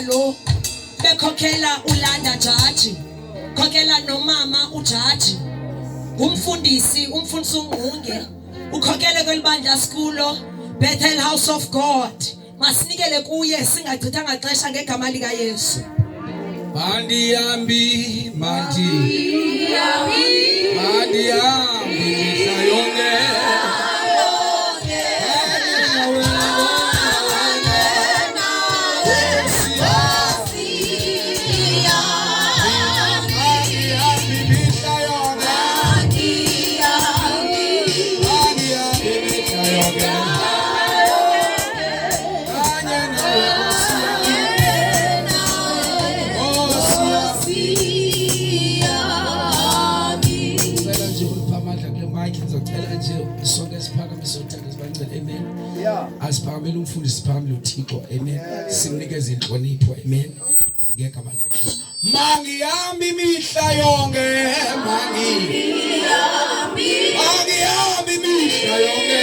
lo bekhokhela uLanda Jaji, khokhela nomama uJaji, umfundisi ungqunge, ukhokhele kwelibandla sikulo Bethel House of God. Masinikele kuye singachithanga xesha ngegama lika Yesu. Mandi yambi sayonge asiphakamela umfundisi phambi loThixo, amen. Simnikeze inhlonipho, amen. Ngegama lika Jesu. Mangiyami imihla yonke, mangiyami imihla yonke.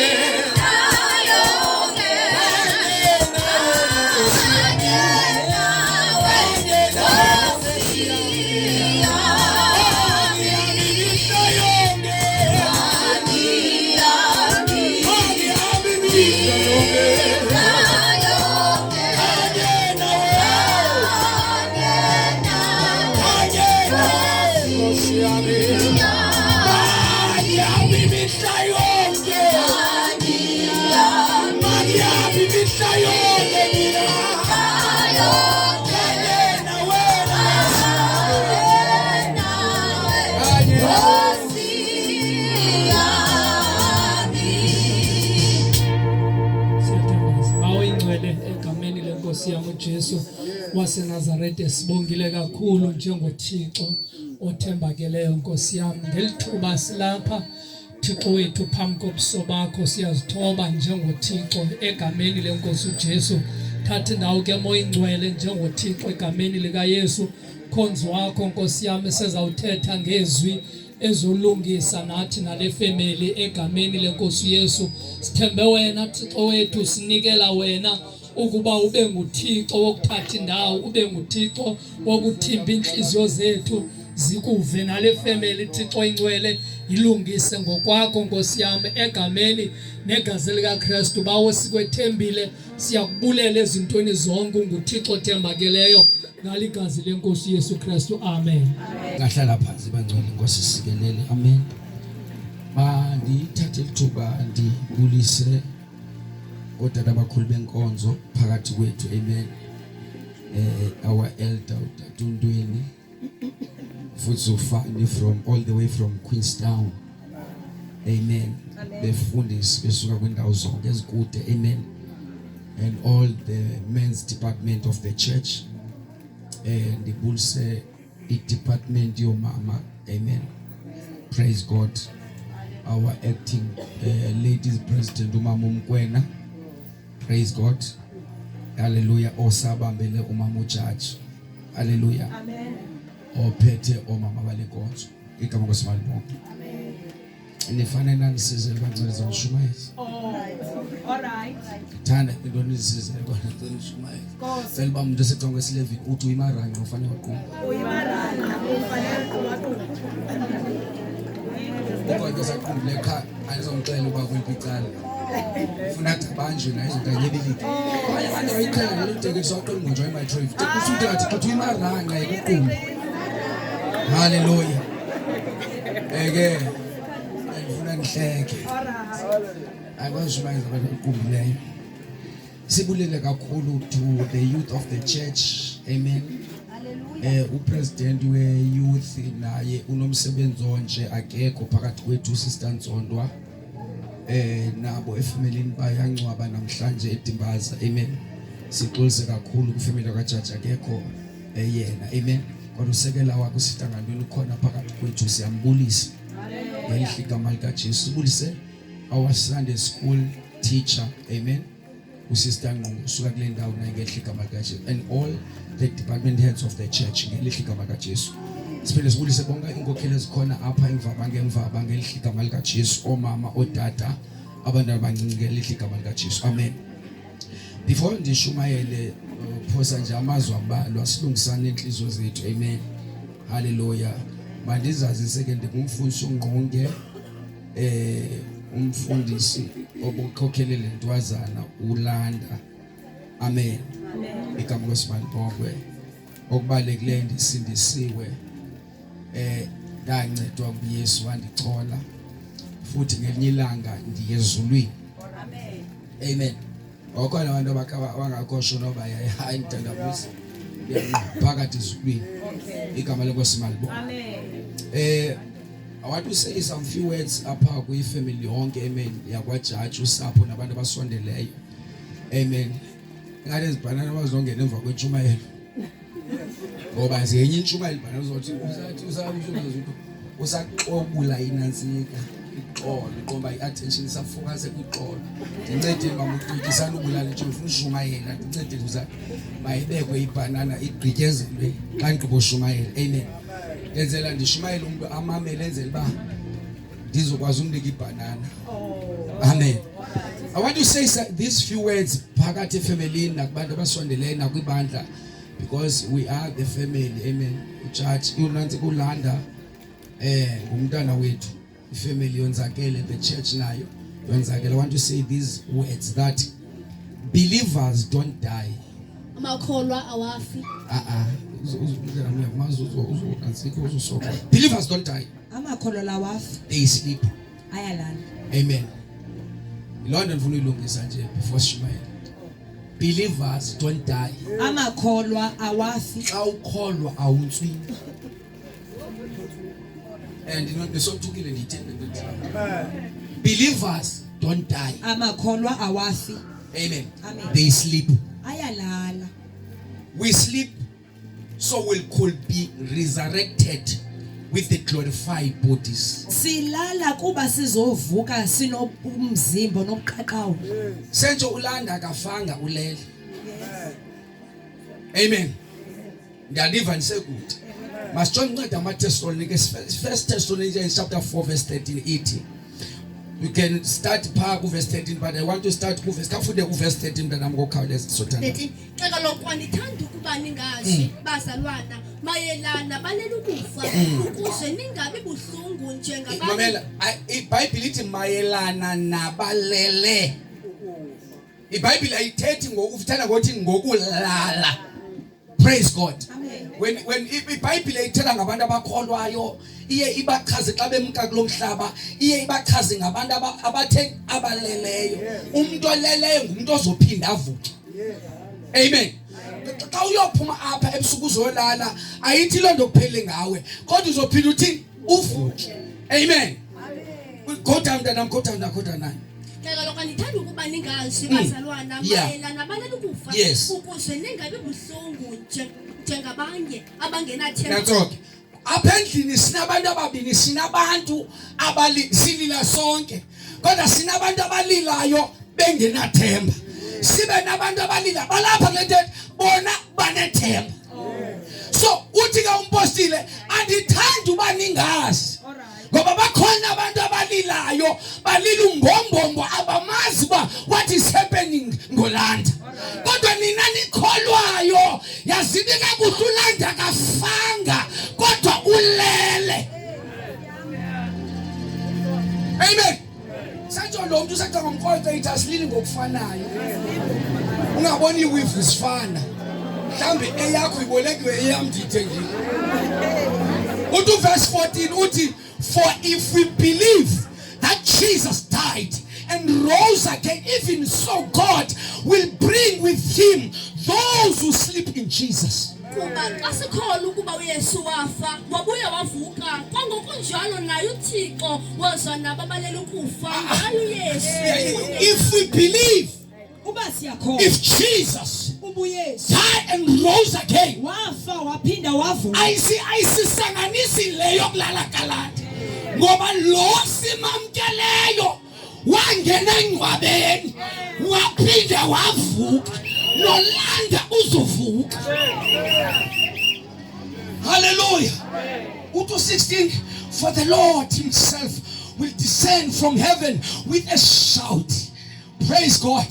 Jesu waseNazarete sibongile kakhulu njengoThixo othembakeleyo Nkosi yami. Ngelithuba silapha Thixo wethu phambi kobuso bakho siyazithoba njengoThixo egameni lenkosi uJesu. Thatha indawo ke moya ingcwele njengoThixo egameni lika Yesu. Khonzo wakho Nkosi yami sezawuthetha ngezwi ezolungisa nathi nale family egameni lenkosi Yesu. Sithembe wena Thixo wethu, sinikela wena ukuba ube nguThixo wokuthatha indawo, ube nguThixo wokuthimba inhliziyo zethu zikuve nale family Thixo ingcwele ilungise ngokwakho Nkosi yami egameni negazi lika Kristu. Bawo sikwethembile, siyakubulela ezintweni zonke, nguThixo othembakeleyo ngaligazi lenkosi Yesu Kristu, amen. Ngahlala phansi bangcwele Nkosi sikelele, amen. Mandithathe ithuba ndibulise kodwa abakhulu benkonzo phakathi kwethu, amen. Our elder uTatuntweni futhi ufani from all the way from Queenstown, amen. Befundisi besuka kwindawo zonke ezikude, amen. And all the men's department of the church, and ndibulise i-department yomama, amen. Praise God. Our acting ladies president umama uMkwena, praise God, hallelujah. Osabambele umama uJaji, hallelujah, amen. Ophethe omama balenkonzo, igama kwaSimali bonke, amen. Nifane nanisizele bancane Shumayezi. All right. Thanda into nisizele bancane Shumayezi. Selba umuntu eseconga esilevini uthi uyimaranga ufanele waqhuma. Uyimaranga ufanele waqhuma. Kodwa sakhumbule ekhaya ayizongixela uba kuyipicala. Ufuna athi banjwe naye izontanyebilike. Kwaye abantu bayiqhela letekisi waqhela ngonjwa eMatrave. Usuthi athi xuthu imaranga yekuqhuma. Hallelujah. Eke ngifuna nihleke. Akwazi umayiza abantu ukuqhumbileyo. Sibulele kakhulu to the youth of the church, amen. Upresident we-youth naye unomsebenzi onje akekho phakathi kwethu Sister Nzondwa, nabo efamilini bayangcwaba namhlanje eDimbaza, amen. Sixolise kakhulu kufamily kaJaji akekho yena, amen. Kodwa usekela wakho Sister Ngandweni ukhona phakathi kwethu, siyambulisa ngelihle igama likaJesu. Sibulise our Sunday school teacher, amen. Usister Ngqungu usuka kule ndawo naye ngelihle igama likaJesu, and all the department heads of the church ngelihle igama likaJesu. Siphinde sibulise bonke inkokheli ezikhona apha ngemva ngelihle igama likaJesu, omama odada abantwana abancinci ngelihle igama likaJesu, amen. Before ndishumayele phosa nje amazwi ambalwa silungisane inhliziyo zethu. Amen. Hallelujah. Mandizazise ke ngumfundisi uNgqonge umfundisi obukhokhelele intwazana uLanda. Amen. Igama lesimalibongwe okubalekile ndisindisiwe ndancedwa nguYesu wandichola futhi ngelinye ilanga ndiyezulwini. Amen. Amen. Okhona abantu abangakosho noba hayi ntandabuzi phakathi ezulwini. Igama lenkosi. Amen. I want to say some few words apha kwi-family yonke. Amen. YakwaJaji usapho nabantu abasondeleyo. Amen. Ngale zibhanana bazongena emva kwentshumayelo. Ngoba zenye intshumayelo bana uzothi usaxobula inantsika ixolo ngoba iattention isafocus kwixolo. Ndincede mama uqikisana ubulala nje ufuna ushumayela. Ndincede uza mayibekwe ibhanana igqityezelwe xa ngigqibo ushumayela. Amen. Enzela ndishumayela umuntu amamele enzela ba ndizokwazi umnika ibhanana. Amen. I want to say these few words phakathi efamilini nakubantu abasondeleyo nakwibandla because we are the family. Amen. Church unanti kuLanda ngumntana wethu. Ifamily yonzakele, the church nayo yonzakele. I want to say these words that believers don't die. Amakholwa awafi. Believers don't die. Amakholwa lawafi. They sleep. Ayalala. Amen. London ndifuna uyilungisa nje before shumayela. Believers don't die. Amakholwa awafi. Xa ukholwa awunswi. And nisothukile ndithembe ngithi. Believers don't die. Amakholwa awafi. Amen. Amen. They sleep. Ayalala. We sleep so we could be resurrected with the glorified bodies. Silala kuba sizovuka sinomzimba nobuqaqawo. Senzo uLanda akafanga ulele. Amen. Ndiyaliva ndisekude. Masijonge incwadi amaThessalonike, 1 Thessalonians chapter 4 verse 13 ithi. You can start verse 13 but I want to start verse 13 mntana ngokhawuleza sothanda. Lethi xeka lokwa ndithanda ukuba ningazi bazalwana mayelana balela ukufa ukuze ningabi buhlungu njengabanye. Mamela iBhayibhile ithi mayelana nabalele. iBhayibhile ayithethi ngokuthanda ngothi ngokulala. Praise God. Amen. When iBhayibhile ithela ngabantu abakholwayo iye ibachaze xa bemka kulomhlaba iye ibachaze ngabantu abathe abaleleyo. Umuntu oleleyo ngumuntu ozophinda avuke. Amen. Xa uyophuma apha ebusuku uzolala ayithi lonto kuphele ngawe kodwa uzophinda uthi uvuke. Amen. Go down mntanami, go down nayo. Xeka lokwa ndithanda ukuba ningazi bazalwana mayelana balela ukufa ukuze ningabi buhlungu njengabanye abangenathemba. Natsoke. Apha endlini sinabantu ababini, sinabantu silila sonke. Kodwa sinabantu abalilayo bengenathemba. Sibe nabantu abalila balapha ngento bona banethemba. So uthi ke umpostile andithanda uba ningazi. Ngoba bakhona abantu abalilayo balila ungombombo abamazi ba what is happening ngoLanda. Kodwa nina nikholwayo yazini kakuhle uLanda kafanga kodwa ulele. Amen. Sanjo lo muntu sakutha ngomkhonto ethi asilili ngokufanayo. Ungaboni iwivu sifana. Mhlambe eyakho ibolekiwe eyami ndithengile. Uthi verse 14 uthi for if we believe that Jesus died and rose again, even so God will bring with him those who sleep in Jesus. Kuba xa sikholwa ukuba uYesu wafa wabuya wavuka kangokunjalo naye uThixo waza nabo abalela ukufa ngayo uYesu. If we believe, Uba siyakholwa if Jesus ubuyesu died and rose again, wafa waphinda wavuka. ayisisanganisi leyo kulala kalanda. Ngoba lo simamkeleyo wangena engcwabeni waphinda wavuka. NoLanda uzovuka. Hallelujah. Uto 16, for the Lord himself will descend from heaven with a shout. Praise God.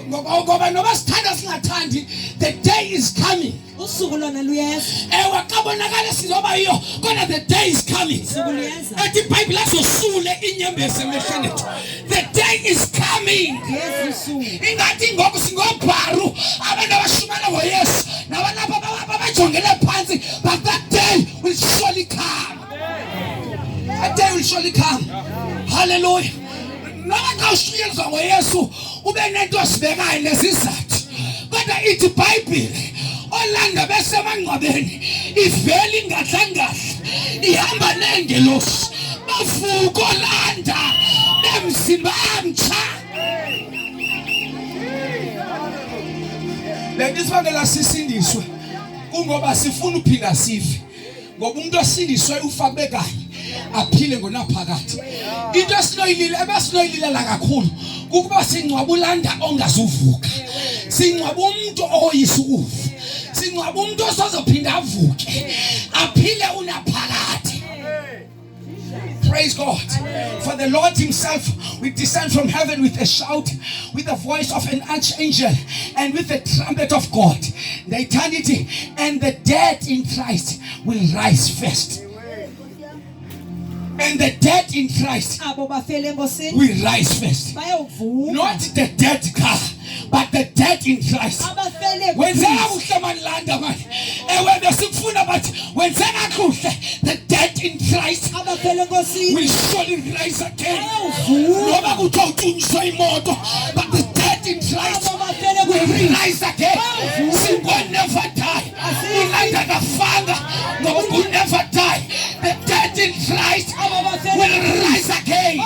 Ngoba noba sithanda singathandi the day is coming. Usuku lona luyeza. Ewe kabonakala sizoba iyo kodwa the day is coming. Usuku luyeza. Ethi iBhayibheli asosule inyembezi emehlweni ethu. The day is coming. Yes usuku. Ingathi ngoku singobharu abantu abashumela ngoYesu nabalapha abajongele phansi, but that day will surely come. That day will surely come. Hallelujah. Noma xa ushiyelezwa ngoYesu ube nento osibekayo nesizathu. Kodwa ithi iBhayibheli olanda besemangcwabeni ivela ingahlangahla ihamba nengelosi bavuka olanda bemzimba amtsha. Letisibangela sisindiswe kungoba sifuna uphinda sife, ngoba umuntu osindiswe ufa kube kanye aphile ngonaphakade. Into esinoyilile ebesinoyililela kakhulu kukuba singcwaba ulanda ongazuvuka, singcwaba umuntu oyisa ukufa, singcwaba umuntu osazophinda avuke aphile unaphakade. Praise God. For the Lord himself will descend from heaven with a shout, with the voice of an archangel, and with the trumpet of God. The eternity and the dead in Christ will rise first. And the dead in Christ will rise first. Not the dead car, but the dead in Christ. When the dead in Christ will surely rise again. But the dead in Christ will rise again. She will never die. Will never die. The dead in Christ will rise again.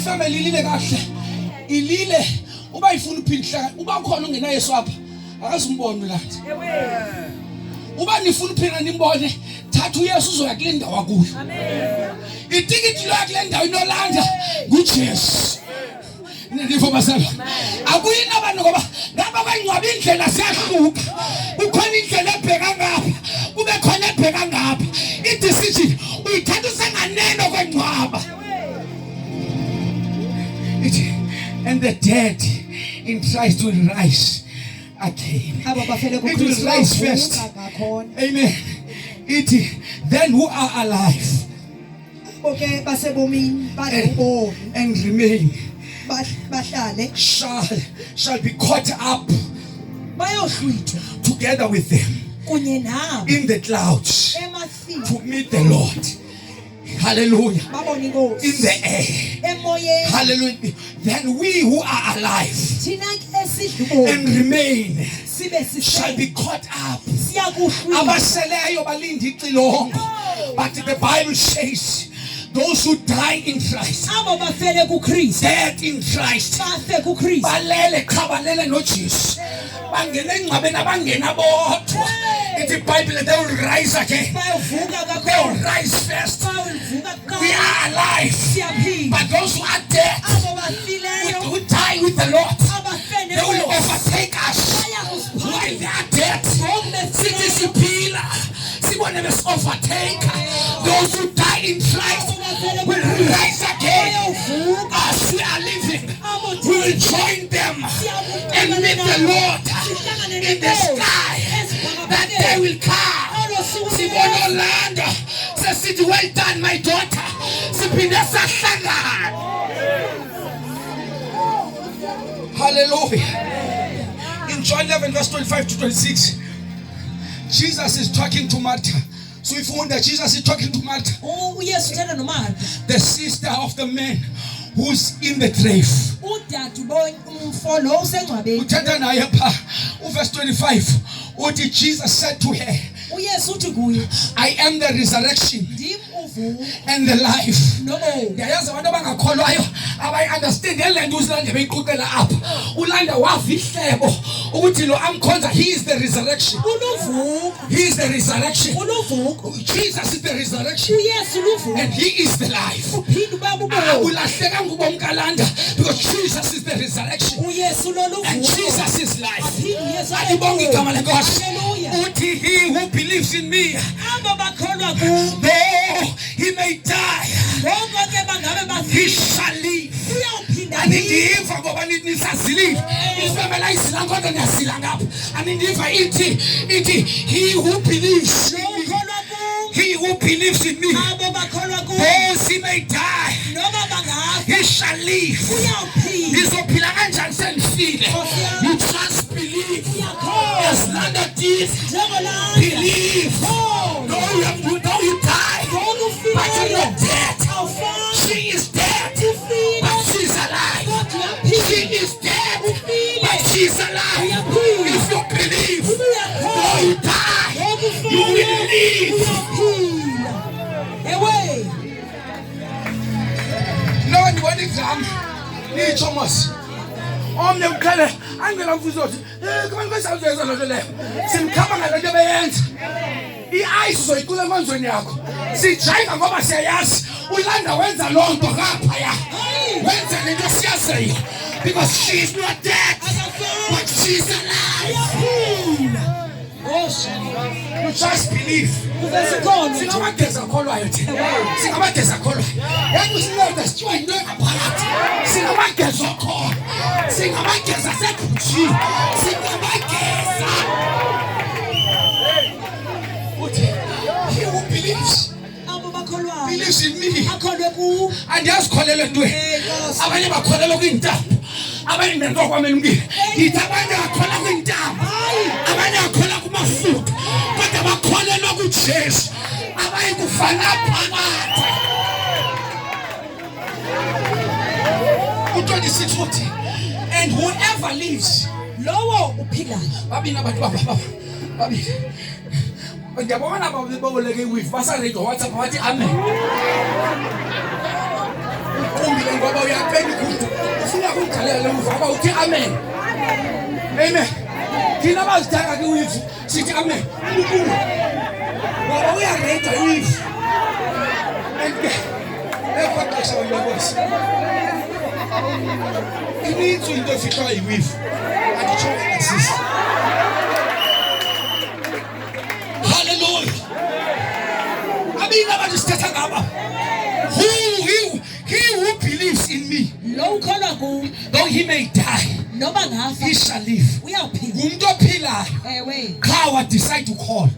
Family ilile kahle ilile uba ifuna uphinda uba khona ungena Yesu apha akazimbone lanti uba nifuna uphinda nimbone thatha uYesu uzoya kule ndawo akuyo. Itikiti lo kule ndawo inolanda nguJesu. Ndifo basala akuyina abantu ngoba ngaba kwengcwaba indlela siyahluka, ukhona indlela ebheka ngapha kube khona ebheka ngapha. I-decision uyithatha usenganeno kwengcwaba. And the dead in Christ will rise again. It will rise first. Amen. Then who are alive and remain shall be caught up together with them in the clouds to meet the Lord. Hallelujah. In the air. Hallelujah. Then we who are alive and remain shall be caught up. But the Bible says those who die in Christ, dead in Christ, balele kabalele no Jesus. In the Bible, they will rise again. They will rise first. We are alive. But those who are dead, who die with the Lord, they will overtake us. While they are dead, cities will never overtake. Those who die in Christ will rise again. As we are living, we will join them and meet the Lord in the sky. That day will come. Sibono land. Say, city, well done, my daughter. Sipinesa Saga. Hallelujah. In John 11, verse 25 to 26, Jesus is talking to Martha. So if you wonder, Jesus is talking to Martha, the sister of the man who's in the grave. Verse 25, what did Jesus said to her? I am the resurrection and the life. I understand he is the resurrection. He is the resurrection. Jesus is the resurrection and he is the life. Because Jesus is the resurrection and Jesus is life. He who believes in me, though he may die, he shall live. And Anindiva ngoba nisazilile. Ifemela isila kodwa niyasila ngapha. Anindiva ithi he who believes in me. He who believes in me, though he may die, he shall live. Izophila kanjani sendifile? You just believe. As long as believe. Though you die, but you're not dead. She is dead, but she's alive. She is dead, but she's alive. If you believe, though you die, you will live. No one won exam. Ni Thomas. Omne ukhale angela mfuzo uthi kuma kwesawuzenza lonto leyo. Simkhamba ngalento beyenza. I-ice uzoyicula emanzweni yakho. Sijayiva ngoba siyayazi. Ulanda wenza lonto ngapha ya. Wenza lento siyaseyo because she is not dead, but she's alive. You just believe. Singamageza akholwayo thina. Singamageza akholwayo. Yena usinceda sithiwa into engaphakathi. Singamageza akholwayo. Singamageza asekhutshi. Singamageza. Uthi he who believes in me. Andiyazikholelwa ntweni. Abanye bakholelwa kwintambo. Abanye nento kwamela umbili. Yithi abanye bakholelwa kwintambo. Abanye bakholelwa kumafutha. Kodwa bakholelwa kuJesu. Abanye kufana phakathi. U26 uthi and whoever lives lowo uphilayo. babini abantu baba. Babini. Ngiyabona baboleke iwifi basaready WhatsApp bathi amen. Umbile ngoba uyaqeda ukuthi ufuna ukudlalela lo mfaka uthi amen. Amen. Thina bazithanga kwiwifi sithi amen. Unkulu. Ngoba uyaready iwifi. Ekwaqasha abantu. Inithu into efika iwifi. Anditsho exist. Hallelujah. Abina badisithatha ngaba. He who believes in me, though he may die, he shall live. Umuntu ophilayo. Khawa decide to call.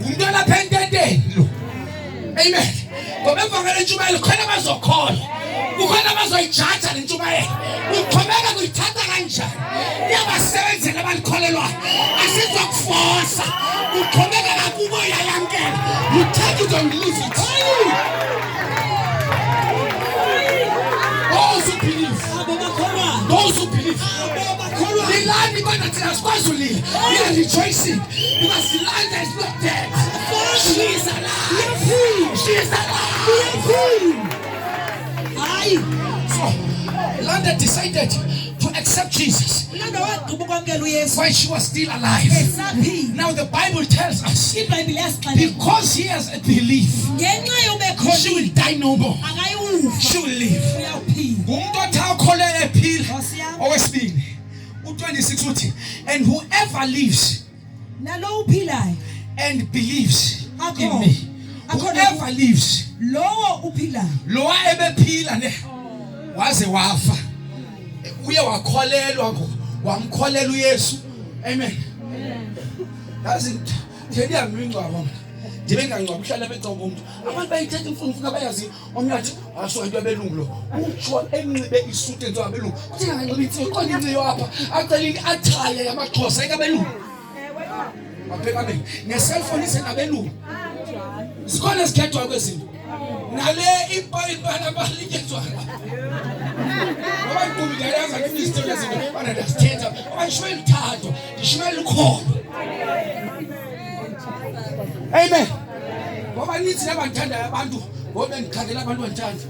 Umuntu olapha entendeni lo. Amen. Ngoba evangeli intshumayelo khona bazokhola. Ukhona bazoyijaja le ntshumayelo. Uqhubeka kuyithatha kanjani? Iyabasebenzela abalikholelwayo. Asizokufosa. Uqhubeka nakubo yayamkela. You take it and leave it. Those who believe. Those who believe. The land is going to tell us we are rejoicing because the land is not dead. She is alive. She is alive. So, Landa decided to accept Jesus while she was still alive. Now the Bible tells us because he has a belief, she will die no more. She will live. And whoever lives and believes in me, whoever lives, lowa ebephila ne waze wafa uye wakholelwa wamkholela uYesu. Amen. Yazi thina ngingcwaba mna ndibe ngangcwaba uhlala becoko umuntu abantu bayithetha imfundo bayazi omnyathi asho into abelungu lo uJohn enxibe isuti enzo abelungu kuthi nganxiba ithi ikhona inxiyo apha acelini athale yamaXhosa ekabelungu bapheka beni ne-cellphone isenabelungu sikhona sikhethwa kwezinto nale ibhayibhana balinyezwa abantu ngiyayaza ngeministry lezinto bana ndasithetha abashwele lithatho ndishwele likhona. Amen. Ngoba nithi labanthanda abantu ngoba ngikhandela abantu banthanda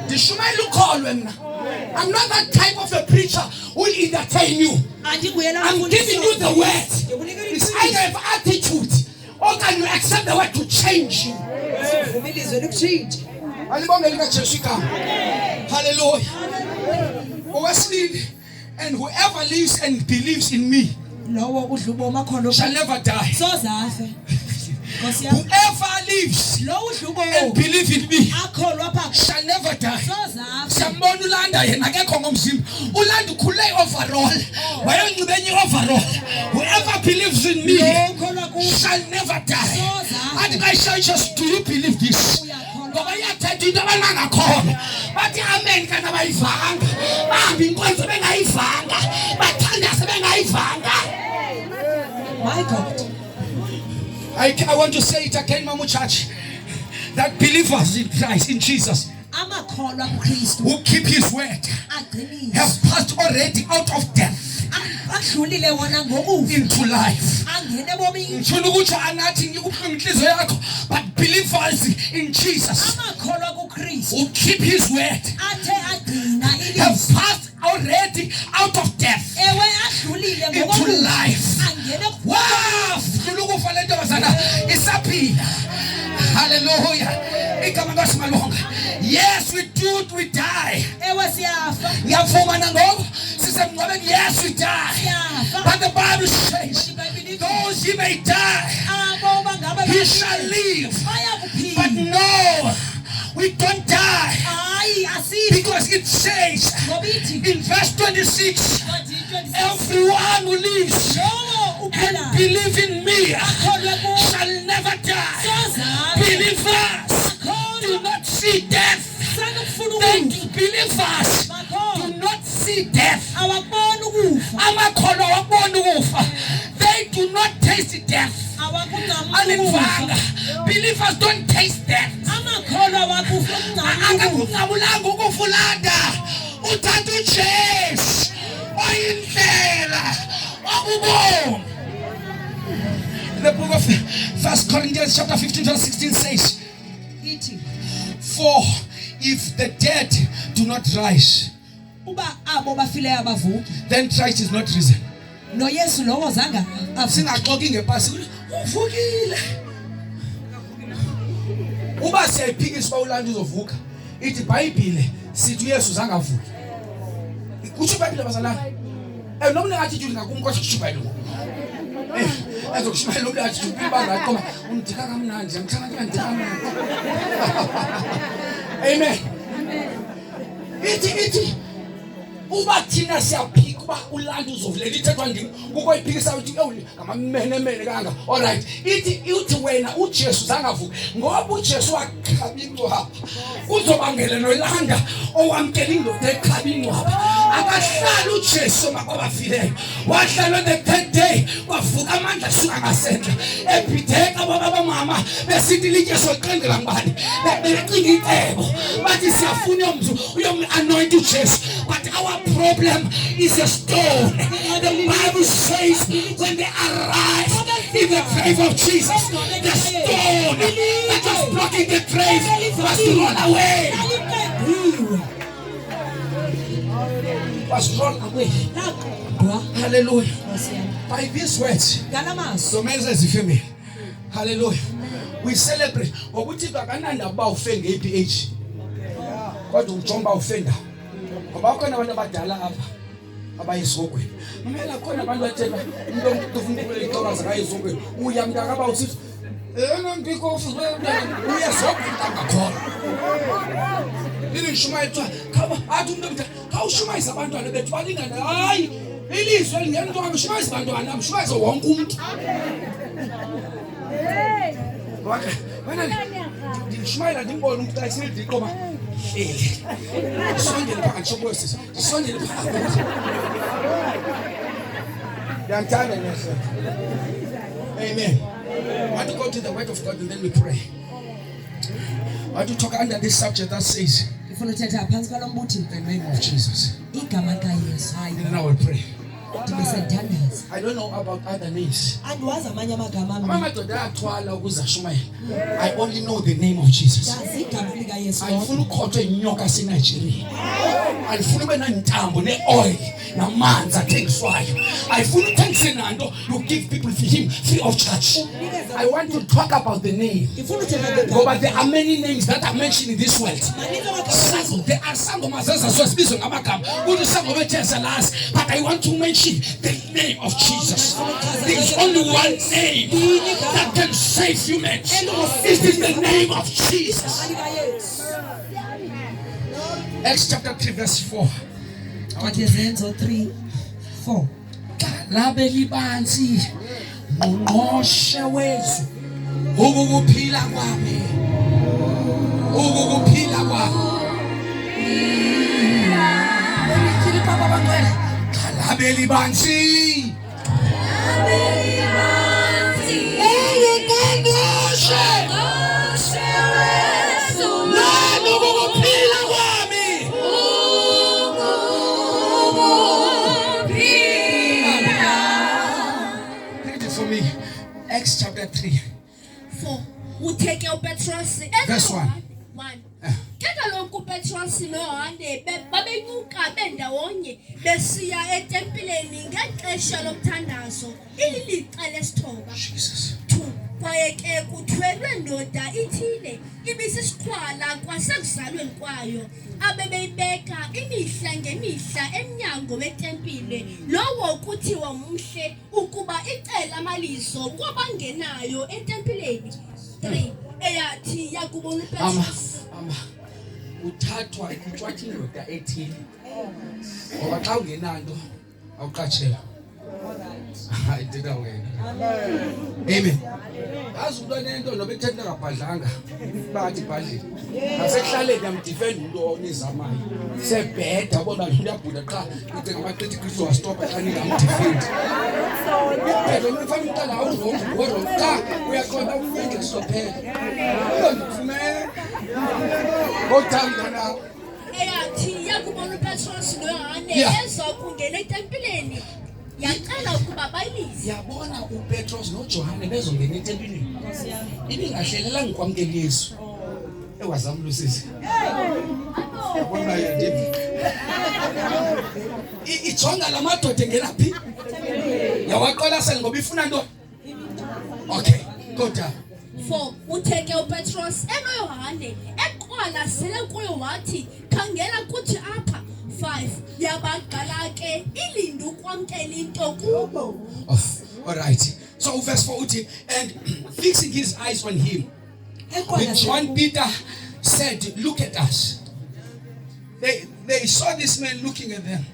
ndishwele likholwe mina. I'm not that type of a preacher who will entertain you. I'm giving you the word. It's either an attitude or can you accept the word to change you? Hallelujah. And whoever lives and believes in me shall never die. Whoever lives Lo udlubo and believe in me akholwa pha shall never die. soza Siyambona uLanda yena akekho ngomzimba. uLanda ukhule overall. Wayonxibe enye overall. Whoever believes in me lokholwa ku shall never die. And I shall just, do you believe this? Ngoba iyathetha into abangakholwa. Bathi amen kana bayivanga. Bahambe inkonzo bengayivanga. Bathandaze bengayivanga. my God. I want to say it again, Mamu Church. That believers in Christ, in Jesus, Amakholwa kuKristu who keep his word, agcinile have passed already out of death akudlulile wona ngokufa into life. angene ebomini. Ngifuna ukuthi anathi ngikubuhlungu inhliziyo yakho, but believers in Jesus Amakholwa kuKristu who keep his word athe agcina have ilizwi passed already out of death ewe adlulile into ngokufa life. angene Wow, dlula ukufa le ntombazana isaphila. Hallelujah. Igama kaSimalonga. Yes, we do it, we die. ewe siyafa Ngiyavuma nangoku sisemngcwabeni. Yes, we die. siyafa But the Bible says, those he may die, abo bangabe he shall live. But bayakuphila no, we don't die. hayi asifi Because it says ngobithi in verse 26, 2026 everyone who lives lowo and uphila believe in me akholwe ku shall never die. soza Believers do not see death. sanukufuna Thank ukufa you, believers do not see death. awakubona ukufa Amakholwa awakuboni ukufa. They do not taste death. awakunqamuli Alivanga. ukufa Believers don't taste death. amakholwa awakufa ukunqamuli ukufa Akakungabulanga ukufulanda. Uthatha uJesu oyindlela okubomu. The book of 1 Corinthians chapter 15 verse 16 says, ithi for if the dead do not rise, uba abo bafileyo abavuki then Christ is not risen. noyesu lowo zanga Singaxoki ngepasi uvukile. Uba siyayiphikisa uba uLanda uzovuka, ithi iBhayibhile sithi uYesu zangavuki. Kutsho iBhayibhile bazalana. Noma ningathi ngakumkhosi kushibhayile ngoku. Ezokushimayela lo mlathi ubibanga aqoma undika kamnandi ngithanda kanti kamnandi. Amen. Ithi uba thina siyaphika uba uLanda uzovulela ithethwa ndini kukoyiphikisa uthi ngamamenemene kanga. All right. Ithi wena uJesu zangavuka ngoba uJesu wakhaba incwaba. Uzobangela noLanda owamkela indoda ekhaba incwaba. Akahlala uJesu mabafileyo. Wahlala the third day wavuka amandla suka ngasendla. Ebhideka baba mama besithi litye soqengela ngubani. Becinga icebo. Bathi siyafuna uyom-anoint uJesu. But our problem is a stone. The Bible says when they arrive in the grave of Jesus, the stone that was blocking the grave was rolled away. Was rolled away. Hallelujah. By these words, so many family. Hallelujah. We celebrate. Ukuthi bakananda ba ufenge age. Kodwa uJomba ufenda. Ngoba khona abantu abadala apha abayisogweni. Kumele khona abantu bathela umuntu ufuna ukuleqokaza kayisogweni. Uyamntaka aba uthi ngikho ufuna uyasogweni ngakhona. Lili shumayi twa khaba athi umuntu ukuthi awushumayisa abantwana bethu balingana. Hayi ilizwe lingena into akushumayisa abantwana amshumayisa wonke umuntu. Wena ndishumayela ndimbone umuntu ayisithi iqoma. Sondele phakathi sokwesisa. Sondele phakathi. Yantana nese. Amen. I want to go to the word of God and then we pray. I want to talk under this subject that says ngifuna uthetha phansi kwalombuthi the name of Jesus. igama likaYesu hayi And then I will pray. ndibesenthandaza I don't know about other names. andiwazi amanye amagama Amadoda athwala ukuze ashumayele. I only know the name of Jesus. yazi igama likaYesu Andifuna ukhothwe inyoka seNigeria. Andifuna ube nentambo neoil namanzi athengiswayo. Ayifuna uthengise nanto, you give people for him free of charge. I want to talk about the name. But there are many names that are mentioned in this world. There are some of us but I want to mention the name of Jesus. There is only one name that can save humans. It is the name of Jesus. Acts chapter 3 verse 4. Abathezenzo 3:4. Labeli bansi ngqoshe wethu ukukuphila kwami. Ukukuphila kwami. Ngikili papa bangwele. Labeli bansi. Labeli bansi. Ngqoshe wethu ukukuphila kwami. For me, Acts chapter 3. 4. Utheke uPetros Verse 1. 1. Ke kaloku uPetros noYohane babenyuka bendawonye besiya etempileni ngexesha lomthandazo ililixa lesithoba. Jesus. 2. Kwaye ke kuthwelwe ndoda ithile ibisisikhwala kwasekuzalweni kwayo abebeyibeka imihla ngemihla emnyango wetempile lowo kuthiwa umhle ukuba icela amalizo kwabangenayo etempileni. 3. Eyathi yakubona uPetros uthathwa ikutshwathi indoda ethile ngoba xa ungenanto awuqatshelwa. Ayidida wena. Amen. Azulwa nento nobe ethethela kabhadlanga bathi bhadlile. Asekuhlaleni yamdefend umuntu onizamayo. Sebheda bona uyabhuda qha uthi ngamaqithi Kristu wastop xa ningamdefend. Phela umfana umntana awuzongo qha uyaqonda ufike sophela. Uyangifumela. Ngothanda nawe. Eyathi yakubona uPetros noYohane ezokungena etempileni yacela ukuba bayilize. Yabona uPetros noJohane bezongena etempileni. Ibingahlelela ngikwamkela Yesu. Ewazamlusisi. Yabona yedini. Ijonga lamadoda engena phi? Yawaqola sel ngoba ifuna nto. Okay, go down. 4. Utheke uPetros enoYohane eqwala sele kuyo wathi khangela kuthi apha. 5. Yabaqala ke ilindu kwamkela into kubo. All right. So verse 4 uthi, and fixing his eyes on him, when John Peter said, look at us. They saw this man looking at them.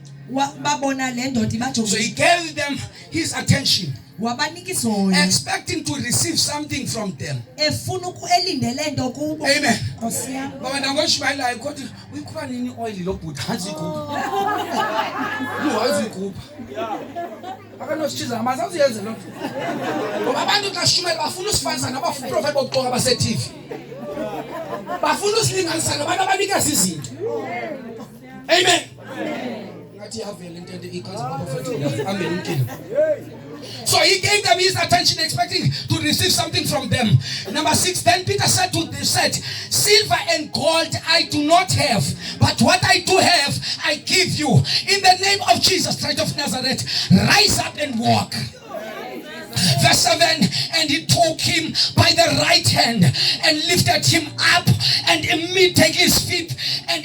So he gave them his attention, expecting to receive something from them. Amen. But I'm going to buy like what we call in oil look has it group. You has it group. I cannot choose a mass years alone. But I don't assume I fully fans and about prophet of God about TV. But fully sling and son about nobody can see. Amen. So he gave them his attention, expecting to receive something from them. Number 6, then Peter said, silver and gold I do not have, but what I do have, I give you. In the name of Jesus Christ of Nazareth, rise up and walk. Verse 7, and he took him by the right hand and lifted him up, and immediately take his feet, and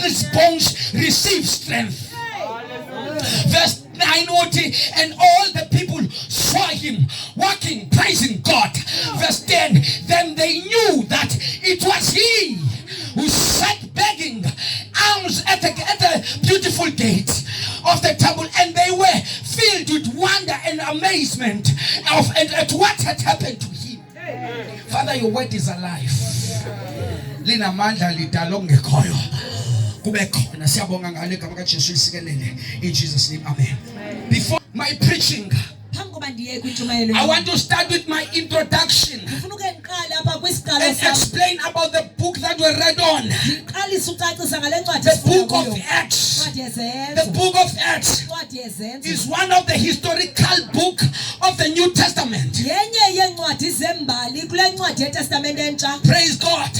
his bones received strength. Verse 9, and all the people saw him walking, praising God. Verse 10, then they knew that it was he who sat begging alms at the beautiful gate of the temple, and they were filled with wonder and amazement at what had happened to him. Father, your word is alive. Lina mandla lidalo ngekhoyo. Kube khona siyabonga ngale igama kaJesu lisikelele in Jesus name, amen. Before my preaching, I want to start with my introduction. and explain about the book that we read on. The book of Acts. The book of Acts is one of the historical book of the New Testament. Praise God.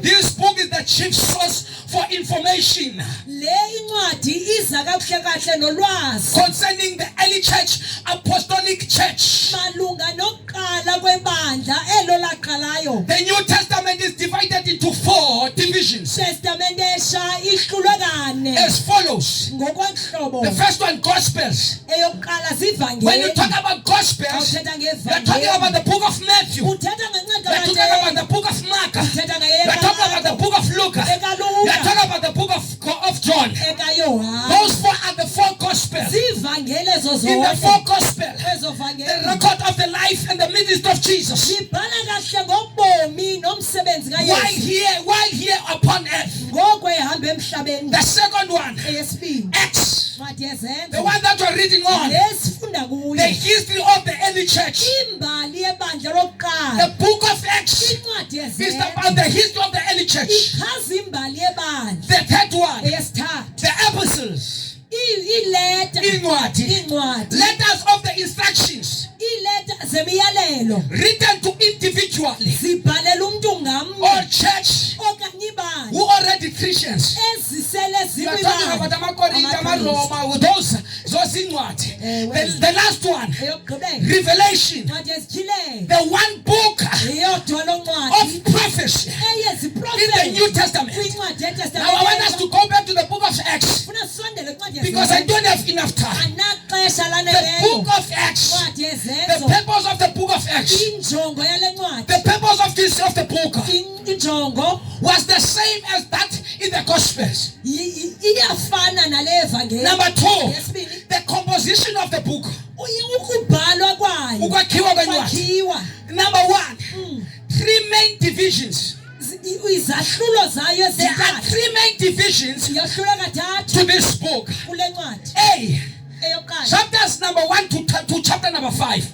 This book is the chief source for information concerning the early church, apostolic church. The New Testament is divided into 4 divisions as follows. The first one, Gospels. When you talk about Gospels, you're talking about the book of Matthew, you're talking about the book of Mark, you're talking about the book of Luke, you're talking about the book of John. Those 4 are the 4 Gospels. In the 4 Gospels, the record of the life and the ministry of Jesus while here upon earth. The second one, Acts, the one that we're reading on, the history of the early church. The book of Acts is about the history of the early church. The third one, the epistles, letters of the instructions written to individually or church who already Christians. You are talking about the last one, Revelation, the one book of prophecy in the New Testament. Now I want us to go back to the book of Acts because I don't have enough time. The book of Acts, the purpose of the book of Acts, the purpose of the book was the same as that in the Gospels. Number 2, the composition of the book. Number 1, 3 main divisions. There are 3 main divisions to this book. A, chapters number 1 to chapter number 5.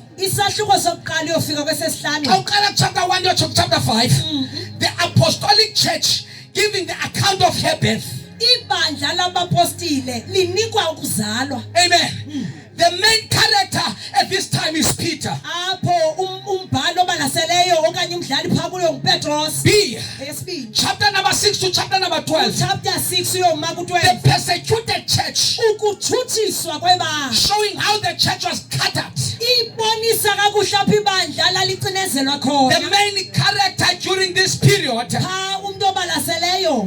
Chapter 1 to chapter 5. The apostolic church giving the account of her birth. Amen. The main character at this time is Peter. B, chapter number 6 to chapter number 12. The persecuted church, showing how the church was cut up. The main character during this period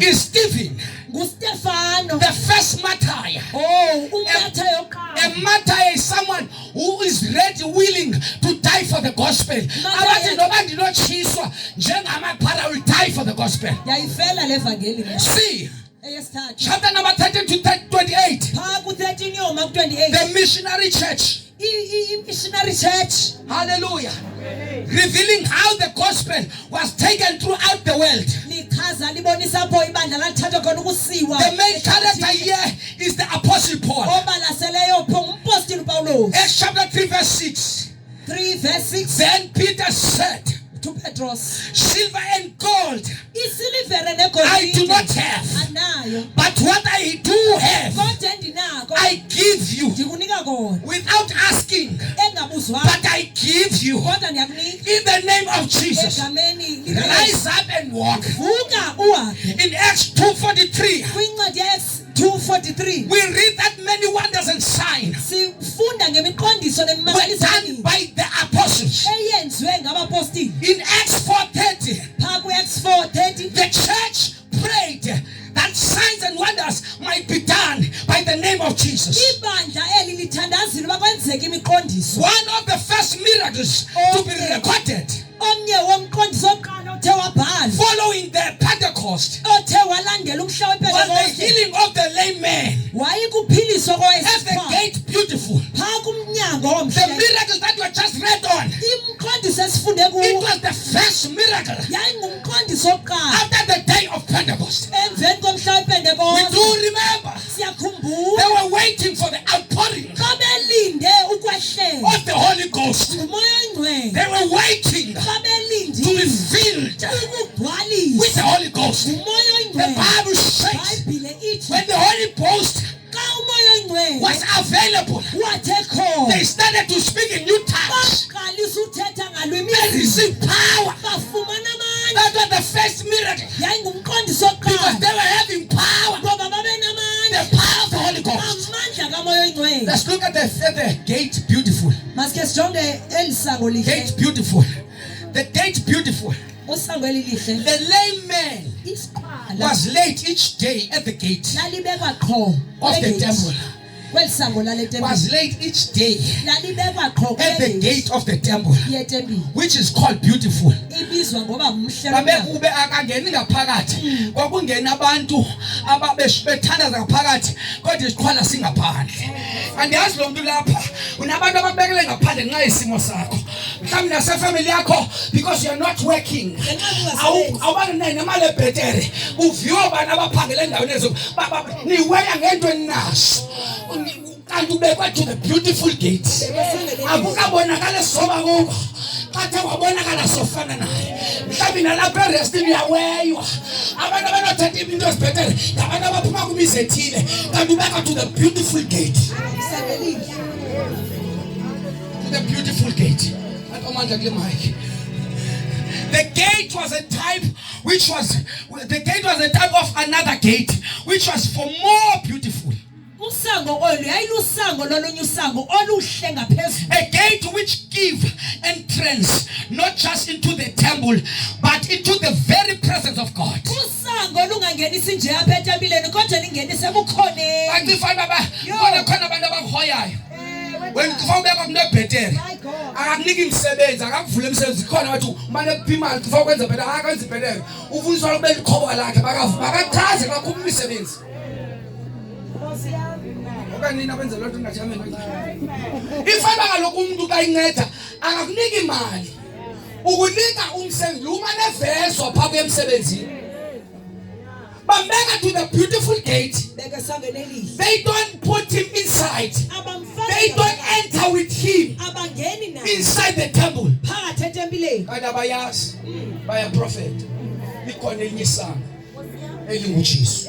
is Stephen, the first martyr. A martyr is someone who is ready, willing to die for the gospel. Will die for the gospel. See, chapter number 13 to 28. The missionary church. Hallelujah. Revealing how the gospel was taken throughout the world. The main character here is the Apostle Paul. Acts chapter 3 verse 6. Then Peter said to Petros, silver and gold I do not have, but what I do have I give you without asking, but I give you in the name of Jesus. Rise up and walk. In Acts 2:43 we read that many wonders and signs were done by the apostles. In Acts 4:30 the church prayed that signs and wonders might be done by the name of Jesus. One of the first miracles to be recorded following the Pentecost was the healing of the lame man as the gate beautiful. The miracles that were just read on, it was the first miracle after the day of Pentecost. We do remember they were waiting for the outpouring of the Holy Ghost. They were waiting to be filled filled ukugcwaliswa with the Holy Ghost. umoya The oyingcwele Bible says iBhayibhile ithi when the Holy Ghost xa umoya oyingcwele was available, wathe khona they started to speak in new tongues. baqalisa uthetha ngalwimi They received power. bafumana amandla That was the first miracle. yayingumqondiso Because oqala they were having power. ngoba babenamandla The power of the Holy Ghost. amandla kamoya oyingcwele. Let's look at the gate. Beautiful. Masike sijonge eli sango lihle Gate beautiful. The gate beautiful. usango elihle The lame man isiqala was late each day at the gate lalibekwa qho of the kwegate. temple. kweli sango lale tempile Was late each day lalibekwa qho at the kwegate gate of the temple, yetempile which is called beautiful. ibizwa ngoba mhle Babe kakhulu. kube akangeni ngaphakathi. Kwakungena abantu ababethandaza ngaphakathi kodwa isikhwala singaphandle. Andiyazi lo muntu lapha unabantu ababekele ngaphandle nxa isimo sakho. Mhlawumbe nasefamily yakho because you are not working. Awubani naye nemali ebhetere. Uviwa abantu abaphangela endaweni ezo. Niweya ngento enaso. Kanti ubekwa to the beautiful gate. Akukabonakala soba kubo. Kade wabonakala sofana naye. Mhlawumbe nalapha erestini uyaweywa. Abantu abanothatha into ezibhetere ngabantu abaphuma kumizi ethile. Kanti ubekwa to the beautiful gate. The beautiful gate. The gate was a type of another gate which was for more beautiful. usango olu yayilusango lolunye usango oluhle ngaphezulu. A gate which give entrance not just into the temple but into the very presence of God. usango olungangenisi nje apha etempileni kodwa lingenise ebukhoneni. Akufana bona khona abantu abahoyayo. When kufana ubekwa umuntu ebhetere akakuniki imisebenzi akakuvula imisebenzi khona wathi umane kuphima kufana ukwenza bhetere akakwenza ibhetere ufundiswa ube likhoba lakhe bakachaze kakhulu imisebenzi. Okanini abenza lento ngajameni. Ifana kaloku umuntu kayinceda akakuniki imali. Ukunika umsebenzi uma neveso pha kwemsebenzini. Bambeka to the beautiful gate. beke sangene elihle They don't put him inside. abamfaki They don't enter with him abangeni naye inside the temple. phakathi etempileni. Kanti abayazi baya prophet. Likhona elinye isango elinguJesu.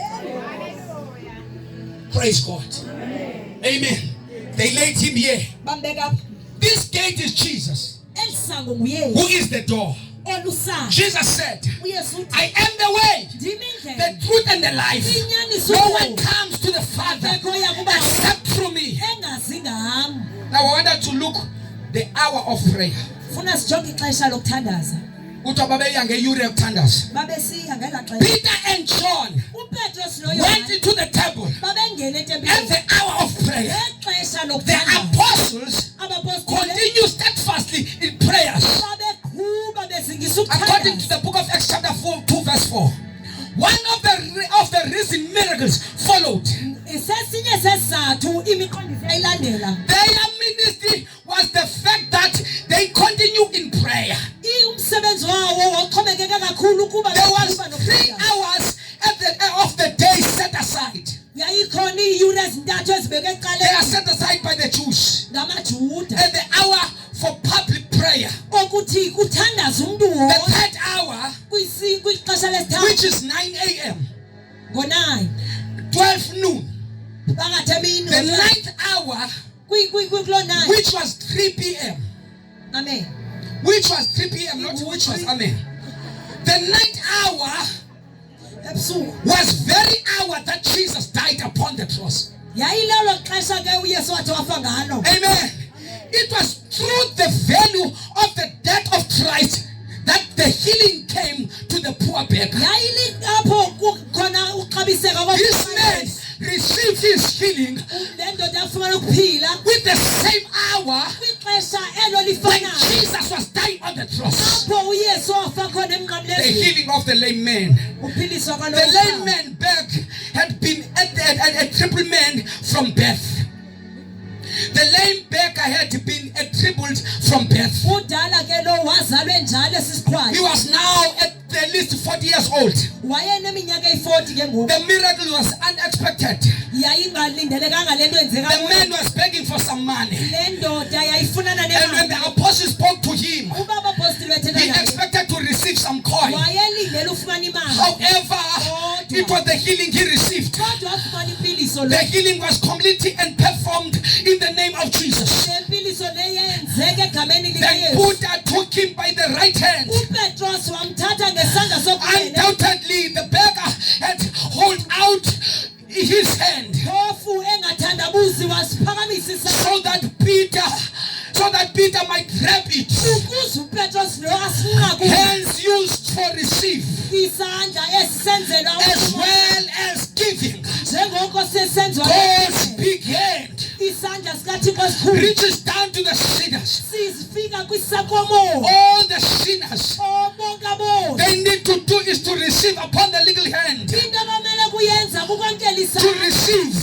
Praise God. Amen. They laid him here. bambeka This gate is Jesus, eli sango nguye who is the door. olusango. Jesus said, uyesu uthi I am the way, ndimi the indlela truth, and the life. inyaniso No one comes to the Father akekho oya kuba except through me. engazi ngam. Now I want us to look the hour of prayer. Funa sijonge ixesha lokuthandaza. Uthi babeya ngeyure yokuthandaza. Babesiya ngela xesha. Peter and John uPetros went noYohane into the temple babengena at etempileni. the hour of prayer. Ngexesha The lokuthandaza. apostles Abapostoli continue steadfastly in prayers. babeqhuba bezingisa According to ukuthandaza. the book of Acts chapter 2 verse 4. One of the recent miracles followed. Isesinye sesizathu imiqondiso eyayilandela. Their ministry was the fact that they continue in prayer. Umsebenzi wawo waqhubekeka kakhulu kuba There was 3 hours of the day set aside. yayikhona iiyure ezintathu ezibekwe They are ecaleni set aside by the Jews. ngamaJuda And the hour for public prayer. okuthi kuthandaza umuntu The wonke 3rd hour, kwixesha which lesithathu is 9 a.m., ngo-9 12 noon. phakathi emini The 9th hour, kuloo 9. which was 3 p.m. Amen. Which was 3 p.m., not which was, amen. The 9th hour Ebusuku was very hour that Jesus died upon the cross. yayilelo xesha ke uyesu wathi wafa ngalo. Amen. It was through the value of the death of Christ that the healing came to the poor beggar. Yayilapho khona uxabiseka This man received his healing le ndoda yafumana ukuphila with the same hour kwixesha elo when lifanayo Jesus was dying on the cross. apho uyesu wafa khona The emnqamlezweni healing of the lame man. uphiliswa The lame man back had been a triple man from birth. The lame beggar had been a tripled from birth. udala ke lo wazalwe njalo He esisikhwayo was now at least 40 years old. wayeneminyaka eyi-40 ke ngoku The miracle was unexpected. yayingalindelekanga le nto The enzeka man was begging for some money. le ndoda yayifunana And when nemali the apostles spoke to him, uba abapostile bethetha he naye expected to receive some coin. uphiliso The healing was completely and performed in the name of Jesus. lempiliso leyenzeke egameni Then likayesu. Peter took him by the right hand. uPetros wamthatha ngesandla sokunene. Undoubtedly, the beggar had hold out his hand Phofu engathandabuzi wasiphakamisa isandla so that Peter might grab it. ukuze uPetros lo asinqaku Hands used for receive isandla esisenzelwa as well as giving. njengoko sesenziwa God's big hand isandla sikaThixo esikhulu reaches down to the sinners. sifika kwisakomo All the sinners, bonke abo they need to do is to receive upon the little hand. into abamele kuyenza kukwamkela To isandla receive.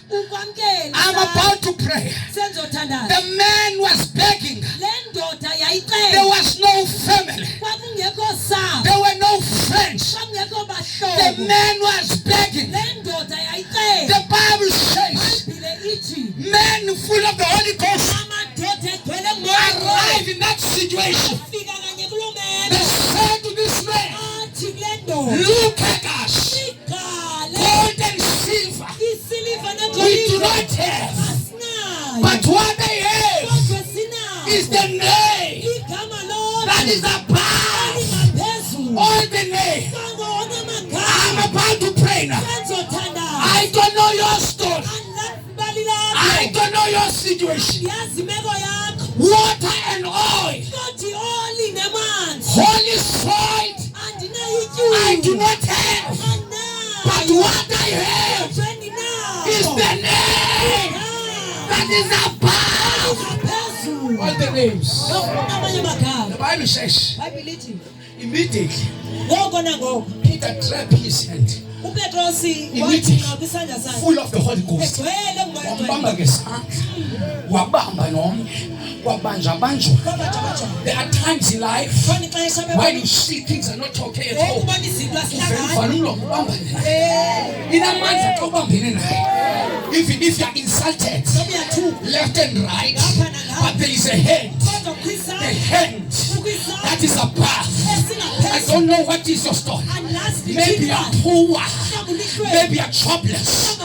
ukwamkela I'm about to pray. senzothandaza The man was begging. le ndoda There yayicela was no family. kwakungekho sapho There were no friends. kwakungekho The bahlobo man was begging. le ndoda yayicela The Bible says, ibhile ithi men full of the Holy Ghost amadoda egcwele arrived in that situation. fika kanye kulo They meko said to this man, athi kule ndoda look at us. igale Gold and silver isiliva we do negolide not have. asinayo But what they have kodwa sinayo is the name igama lona that is above elingaphezulu all the name. kwangona I'm magama about to pray now. senzothandaza I don't know your story. andilabali I lakho don't know your situation. yazi imeko yakho Water and oil. kodwa oli nemanzi Holy soil. I do andinayityuwa not have. But what I have is the name that is above all the names. amanye The magama Bible says, ibhayibhile ithi immediately ngoko nangoko Peter grabbed his hand, uPetrosi Immediately. wathi kwisandla sakhe full of the Holy Ghost. egcwele ngumoya Wambamba ngesandla, wabamba nomnye, wabanjwa. There are times in life khona ixesha when you see things are not okay at all. ukubona izinto asihlangani Uvela umlomo ubambane naye. Inamandla xa ubambene naye. Even if you are insulted, uyathuka left and right, but there is a hand, kodwa the kwisandla hand that is above. I don't know what is your story. Maybe you are poor, maybe you are jobless,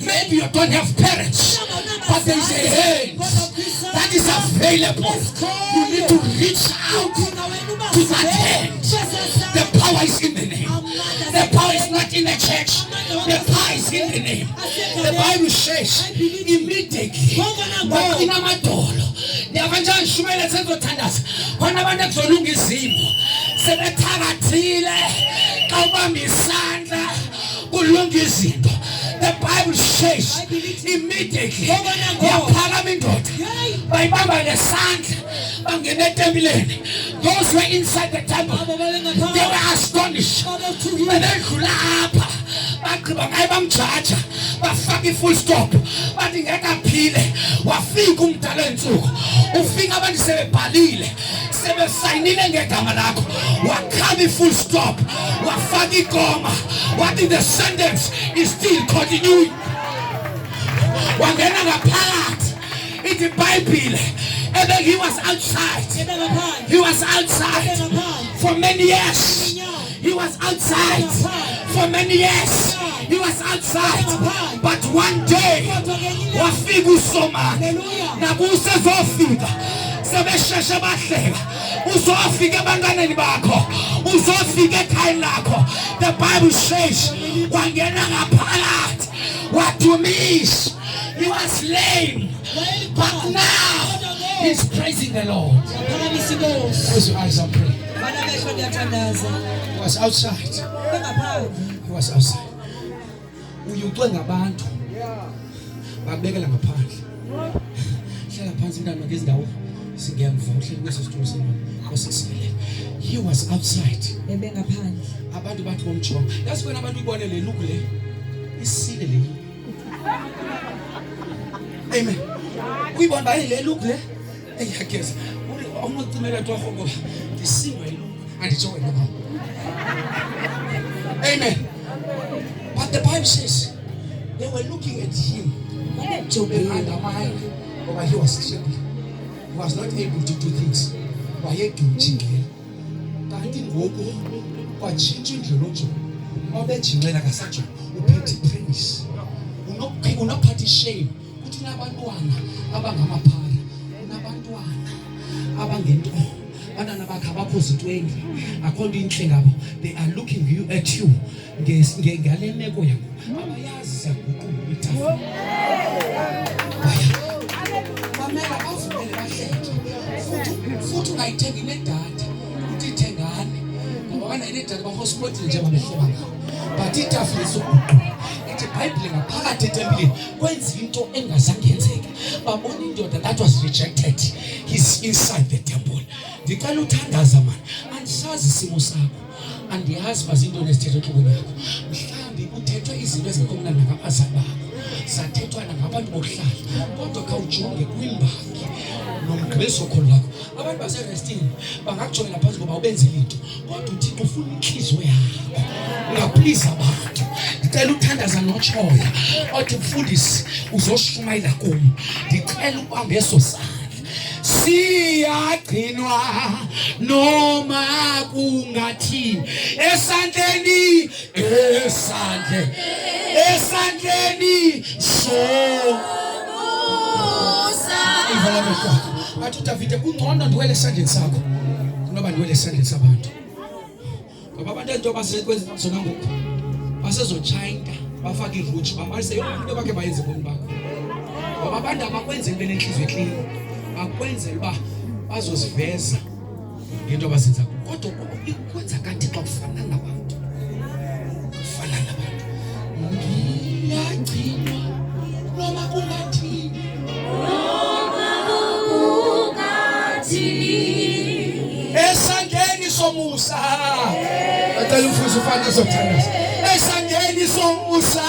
maybe you don't have parents, but there is a hand that is available. You need to reach out to that hand. The power is in the name. The power is not in the church. The power is in the name. The Bible says immediately baqina amadolo ndiyavanjani ishumele sezothandaza khona abantu ekuzolunga izimo sebethakathile xa ubamba isandla kulunga izinto. The Bible says immediately yaphakama indoda bayibamba ngesandla bangena etempileni. Those who were inside the temple, they were astonished. Bedlula apha bagqiba ngaye bamjaja bafaka i-full stop bathi ngeke aphile. Wafika umdala wensuku, ufika abantu sebebhalile sebesayinile ngegama lakho, wakhaba i-full stop wafaka ikoma wathi the sentence is still continuing. Wangena ngaphakathi ithi iBhayibhile and then he was outside. He was outside for many years. He was outside for many years. He was outside. But one day, wafika uSomane. Nakusezofika. Sebesheshe bahleka. Uzofika ebanganeni bakho. Uzofika ekhaya lakho. The Bible says, wangena ngaphakathi. Wadumisa. He was lame. But now, he's praising the Lord. Close your eyes and pray. He was outside. He was outside. Uyucwe ngabantu babekela ngaphandle. Hlala phansi mntana ngezindawo singemva uhleli kwesitulo semali osisikelele. He was outside. Abantu bathi bomjonga. Yazi wena abantu ibone le look le. Isile le. Amen. Uyibona baye le look le. Eyakeza. Awunocimela twakho ngoba ndisinwe lo anditsho wena baba. Amen. But the Bible says they were looking at him and undermined ngoba he was crippled. He was not able to do things. Wayedunjingela. Kanti ngoku kwatshintsha indlela ojo. Obejingela kasajo uphethe ipremise. unaphatha ishame ukuthi unabantwana abangamaphara, unabantwana abangento abantwana bakhe abakho zintweni, akho nto inhle ngabo. They are looking you at you ngale meko yakho, abayazi siyaguqula itafula. Bamela bavumele bahleke futhi ungayithengi nedata ukuthi ithengane ngoba kana nedata bahotspot nje bamehleba ngayo, but itafula isoguqula. Ithi iBhayibhile ngaphakathi etempileni kwenza into engazange yenzeke. Babona indoda that was rejected, he's inside the temple. Ndicela uthandaza man, andisazi isimo sakho, andiyazi bazinto nesithethe ehlokweni yakho. Mhlambi uthethwe izinto ezingekho mnandi ngabazali bakho, sathethwa ngabantu bokuhlala, kodwa khawujonge kwimbangi nomgqibelo khona lakho. Abantu baserestini bangakujongela phansi ngoba ubenzile into, kodwa uThixo ufuna inhliziyo yakho, ungaplease abantu. Ndicela uthandaza notshoya othi mfundisi uzoshumayela kum, ndicela ubambe eso sandla. Siyagcinwa noma kungathini esandleni somusa. Athi uDavide kungcono ndiwele esandleni sakho kunoba ndiwele esandleni sabantu. Ngoba abantu ento basekwenza zona ngoku basezochayinta bafake iruchi bamalise yonke into bakhe bayenze bomi bakho. Ngoba abantu abakwenzeli benenhliziyo clean, bakwenzela uba bazoziveza ngento abazenza, kodwa ikwenza kanti xa kufana nabantu, kufana nabantu. Ngiyagcinwa noma kungathini, esandleni somusa. Acela umfundisi ufane ezothandaza, esandleni somusa.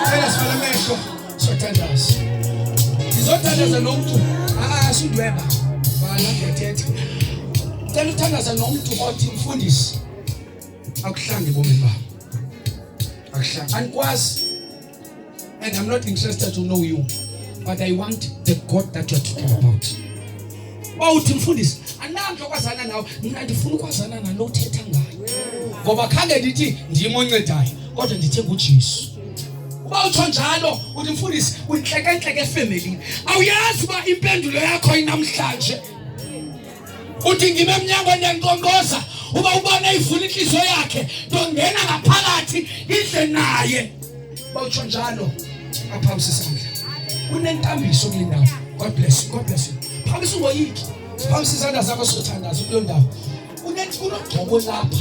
Cela sifana amehlo sothandaza, ngizothandaza nomuntu asindweba bala ngiyathetha. Cela uthandaza nomuntu othi mfundisi akuhlange bomini bakho, akuhlange. Anikwazi, and I'm not interested to know you, but I want the God that you're talking about. Uthi mfundisi anamhla kwazana nawe, mina ndifuna ukwazana nalo uthetha ngayo, ngoba khange ndithi ndiyimoncedayo kodwa ndithenga uJesu. Uba utsho njalo uthi mfundisi unhlekenhleke efemelini, awuyazi uba impendulo yakho inamhlanje. Uthi ngime emnyangweni ndiyankqonkqoza uba ubone ivula inhliziyo yakhe, ndongena ngaphakathi idle naye. Uba utsho njalo aphakamisa isandla, kunentambiso kule ndawo. God bless you, God bless you. Phamisa ungoyiki, phamisa izandla zakho sothandaza kuleyo ndawo. Kunogcobo lapha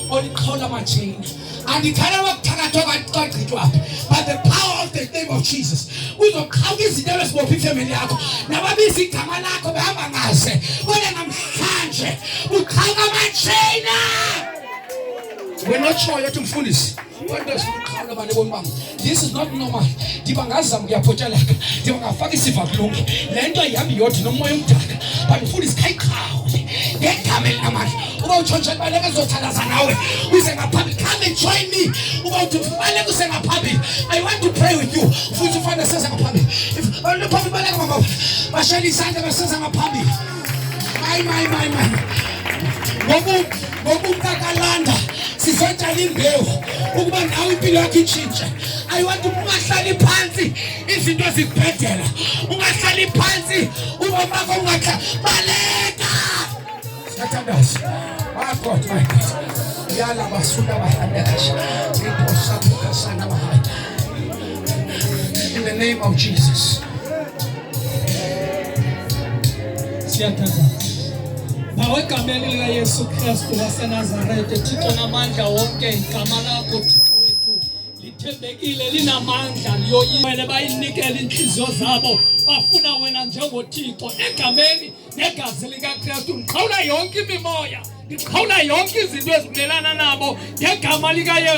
oliqhawula amajeni, andithanda wakuthakathwa kwagqitywaphi, but the power of the name of Jesus uzoqhawuka izinto ezibopha ifemeli yakho, nababiza igama lakho behamba ngaze. Wena namhlanje uqhawuka amajeni. Wena otshoyo ethi mfundisi this is not normal. Ndibangazama kuyaphotsheleka, ndibangafaka isivakulungi, le nto ayihambi yodwa nomoya omdaka, but mfundisi khayiqhawule ngegama elinamandla. Uba utsho nje baleka ezothandaza nawe uze ngaphambili, come and join me. Uba uthi baleka uze ngaphambili, I want to pray with you. Futhi ufane seza ngaphambili, if baleka baleka mama bashela isandla baseza ngaphambili. Ngokumkakalanda sizotshala imbewu ukuba nawe impilo yakho itshintshe. I want to ungahlali phansi izinto zikubhedela, ungahlali phansi uba bakho ungahlala baleka. Siyathandaza. My God, my God. Yala basuka bahandekasha. Iposapukasana bahaya. In the name of Jesus. Siyathandaza. Bawegameni lika Yesu Kristu waseNazaretha, Thixo namandla wonke, igama lakho Thixo wethu lithembekile, linamandla, liyoyile bayinikele inhliziyo zabo, bafuna wena njengoThixo. Egameni negazi lika Kristu ndiqhawula yonke imimoya, ndiqhawula yonke izinto ezimelana nabo ngegama lika Yesu.